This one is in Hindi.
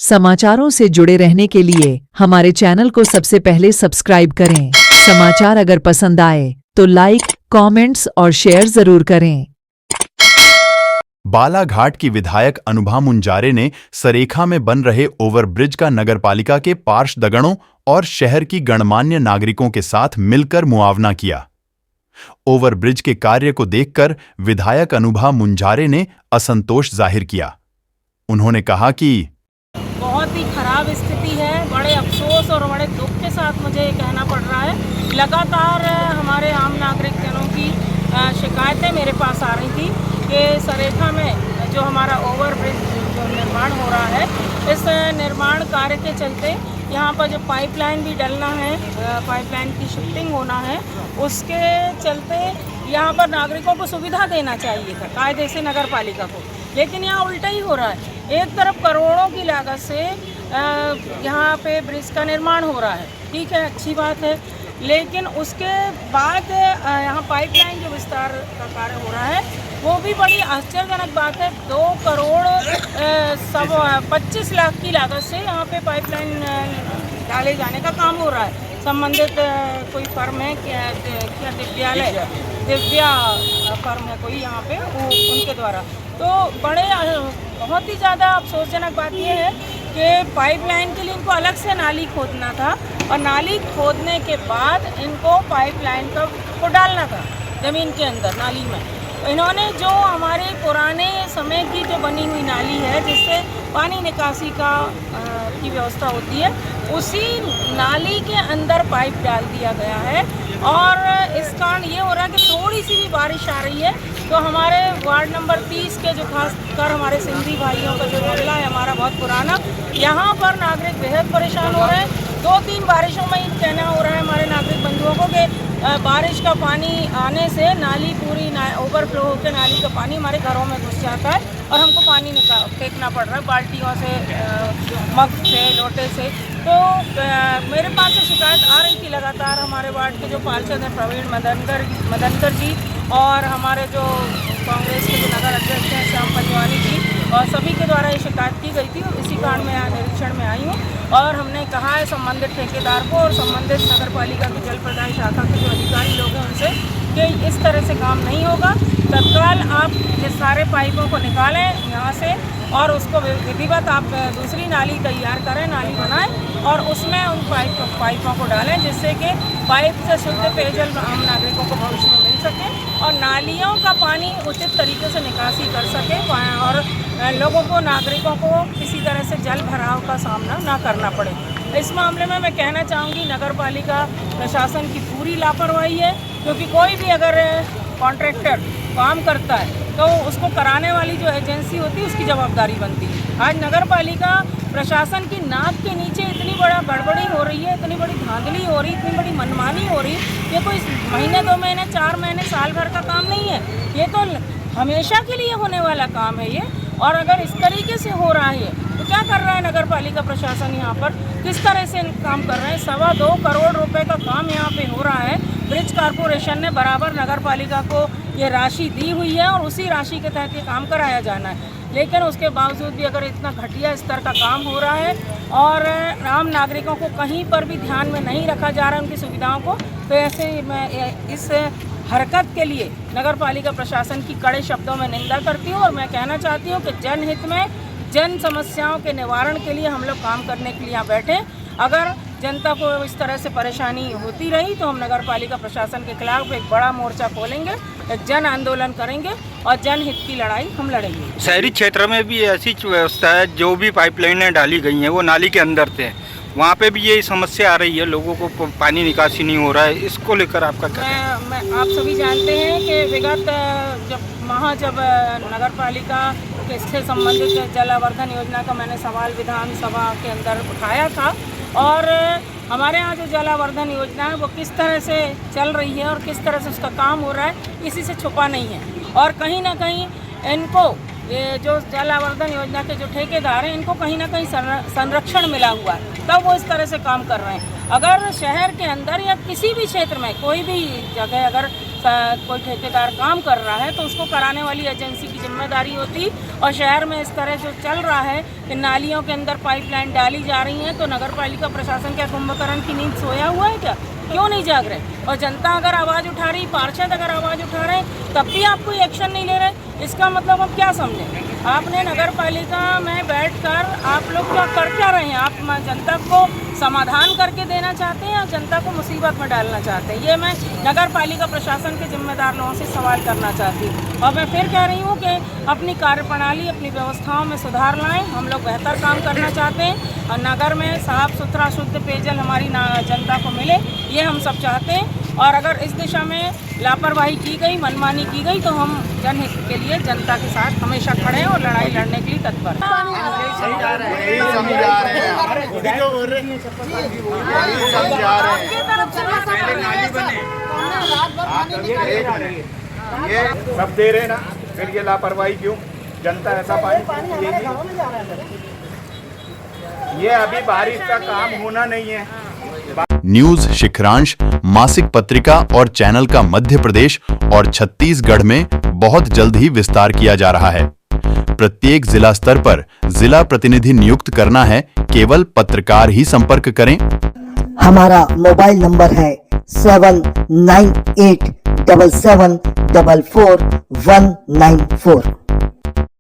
समाचारों से जुड़े रहने के लिए हमारे चैनल को सबसे पहले सब्सक्राइब करें। समाचार अगर पसंद आए तो लाइक, कमेंट्स और शेयर जरूर करें। बालाघाट की विधायक अनुभा मुंजारे ने सरेखा में बन रहे ओवरब्रिज का नगरपालिका के पार्षदगणों और शहर की गणमान्य नागरिकों के साथ मिलकर मुआवना किया। ओवरब्रिज के कार्य को देखकर विधायक अनुभा मुंजारे ने असंतोष जाहिर किया। उन्होंने कहा कि बहुत ही खराब स्थिति है। बड़े अफसोस और बड़े दुख के साथ मुझे कहना पड़ रहा है, लगातार हमारे आम नागरिक जनों की शिकायतें मेरे पास आ रही थी कि सरेखा में जो हमारा ओवरब्रिज जो निर्माण हो रहा है, इस निर्माण कार्य के चलते यहाँ पर जो पाइपलाइन भी डलना है, पाइपलाइन की शिफ्टिंग होना है, उसके चलते यहाँ पर नागरिकों को सुविधा देना चाहिए था कायदे से नगर पालिका को, लेकिन यहाँ उल्टा ही हो रहा है। एक तरफ करोड़ों की लागत से यहाँ पे ब्रिज का निर्माण हो रहा है, ठीक है, अच्छी बात है, लेकिन उसके बाद यहाँ पाइपलाइन जो विस्तार का कार्य हो रहा है वो भी बड़ी आश्चर्यजनक बात है। 2 करोड़ 25 लाख की लागत से यहाँ पे पाइपलाइन डाले जाने का काम हो रहा है। संबंधित कोई फर्म है क्या दिव्या फर्म है कोई यहाँ पे, उनके द्वारा। तो बहुत ही ज़्यादा अफसोसजनक बात यह है कि पाइपलाइन के लिए इनको अलग से नाली खोदना था और नाली खोदने के बाद इनको पाइपलाइन को डालना था ज़मीन के अंदर नाली में। इन्होंने जो हमारे पुराने समय की जो बनी हुई नाली है जिससे पानी निकासी की व्यवस्था होती है, उसी नाली के अंदर पाइप डाल दिया गया है। और इस कारण ये हो रहा है कि थोड़ी सी भी बारिश आ रही है तो हमारे वार्ड नंबर 30 के जो खासकर हमारे सिंधी भाइयों का जो मोहल्ला है हमारा बहुत पुराना, यहाँ पर नागरिक बेहद परेशान हो रहे हैं। 2-3 बारिशों में ही कहना हो रहा है हमारे नागरिक बंधुओं को कि बारिश का पानी आने से नाली पूरी ओवरफ्लो होकर नाली का पानी हमारे घरों में घुस जाता है और हमको पानी फेंकना पड़ रहा है बाल्टियों से, मग से, लोटे से। तो मेरे पास से शिकायत आ रही थी लगातार। हमारे वार्ड के जो पार्षद हैं प्रवीण मदनकर जी और हमारे जो कांग्रेस के जो नगर अध्यक्ष हैं श्याम पंजवानी जी और सभी के द्वारा ये शिकायत की गई थी। इसी कारण मैं यहाँ निरीक्षण में आई हूँ और हमने कहा है संबंधित ठेकेदार को और संबंधित नगर पालिका की जल प्रदाय शाखा के जो अधिकारी लोग हैं उनसे कि इस तरह से काम नहीं होगा। तत्काल आप ये सारे पाइपों को निकालें यहाँ से और उसको विधिवत आप दूसरी नाली तैयार करें, नाली बनाएं और उसमें उन पाइपों को डालें जिससे कि पाइप से शुद्ध पेयजल आम नागरिकों को भविष्य में मिल सके और नालियों का पानी उचित तरीके से निकासी कर सके और लोगों को, नागरिकों को किसी तरह से जल भराव का सामना ना करना पड़े। इस मामले में मैं कहना चाहूँगी नगर पालिका प्रशासन की पूरी लापरवाही है, क्योंकि कोई भी अगर कॉन्ट्रैक्टर काम करता है तो उसको कराने वाली जो एजेंसी होती है उसकी जवाबदारी बनती है। आज नगर पालिका प्रशासन की नाक के नीचे इतनी बड़ा गड़बड़ी हो रही है, इतनी बड़ी धांधली हो रही है, इतनी बड़ी मनमानी हो रही है। ये कोई महीने, 2 महीने, 4 महीने, साल भर का काम नहीं है, ये तो हमेशा के लिए होने वाला काम है ये। और अगर इस तरीके से हो रहा है तो क्या कर रहा है नगर पालिका प्रशासन यहाँ पर, किस तरह से काम कर रहे हैं। 2.25 करोड़ रुपए का काम यहाँ पे हो रहा है। ब्रिज कॉरपोरेशन ने बराबर नगर पालिका को ये राशि दी हुई है और उसी राशि के तहत ये काम कराया जाना है, लेकिन उसके बावजूद भी अगर इतना घटिया स्तर का काम हो रहा है और आम नागरिकों को कहीं पर भी ध्यान में नहीं रखा जा रहा है उनकी सुविधाओं को, तो ऐसे मैं इस हरकत के लिए नगर पालिका प्रशासन की कड़े शब्दों में निंदा करती हूँ और मैं कहना चाहती हूँ कि जनहित में, जन समस्याओं के निवारण के लिए हम लोग काम करने के लिए यहाँ बैठे। अगर जनता को इस तरह से परेशानी होती रही तो हम नगर पालिका प्रशासन के खिलाफ एक बड़ा मोर्चा खोलेंगे, एक जन आंदोलन करेंगे और जनहित की लड़ाई हम लड़ेंगे। शहरी क्षेत्र में भी ऐसी व्यवस्था है, जो भी पाइपलाइनें डाली गई हैं वो नाली के अंदर थे, वहाँ पे भी यही समस्या आ रही है, लोगों को पानी निकासी नहीं हो रहा है। इसको लेकर आपका क्या? मैं आप सभी जानते हैं कि विगत जब नगर पालिका से संबंधित जल आवर्धन योजना का मैंने सवाल विधानसभा के अंदर उठाया था और हमारे यहाँ जो जल आवर्धन योजना है वो किस तरह से चल रही है और किस तरह से उसका काम हो रहा है, इसी से छुपा नहीं है। और कहीं ना कहीं इनको ये जो जल आवर्धन योजना के जो ठेकेदार हैं इनको कहीं ना कहीं संरक्षण मिला हुआ है, तब वो इस तरह से काम कर रहे हैं। अगर शहर के अंदर या किसी भी क्षेत्र में कोई भी जगह अगर कोई ठेकेदार काम कर रहा है तो उसको कराने वाली एजेंसी की जिम्मेदारी होती। और शहर में इस तरह जो चल रहा है कि नालियों के अंदर पाइपलाइन डाली जा रही हैं, तो नगर पालिका प्रशासन क्या कुंभकर्ण की नींद सोया हुआ है क्या? क्यों नहीं जाग रहे? और जनता अगर आवाज़ उठा रही, पार्षद अगर आवाज़ उठा रहे तब भी आप कोई एक्शन नहीं ले रहे, इसका मतलब हम क्या समझें? आपने नगर पालिका में बैठकर आप लोग क्या रहे हैं? आप जनता को समाधान करके देना चाहते हैं या जनता को मुसीबत में डालना चाहते हैं? ये मैं नगर पालिका प्रशासन के जिम्मेदार लोगों से सवाल करना चाहती हूँ। और मैं फिर कह रही हूँ कि अपनी कार्यप्रणाली, अपनी व्यवस्थाओं में सुधार लाएं। हम लोग बेहतर काम करना चाहते हैं और नगर में साफ सुथरा शुद्ध पेयजल हमारी जनता को मिले, ये हम सब चाहते हैं। और अगर इस दिशा में लापरवाही की गई, मनमानी की गई, तो हम जनहित के लिए जनता के साथ हमेशा खड़े हैं और लड़ाई लड़ने के लिए तत्पर हैं। ये सब दे रहे ना, फिर ये लापरवाही क्यों? जनता ऐसा पानी ये अभी बारिश का काम होना नहीं है। न्यूज शिखरांश मासिक पत्रिका और चैनल का मध्य प्रदेश और छत्तीसगढ़ में बहुत जल्द ही विस्तार किया जा रहा है। प्रत्येक जिला स्तर पर जिला प्रतिनिधि नियुक्त करना है, केवल पत्रकार ही संपर्क करें। हमारा मोबाइल नंबर है 7987744194।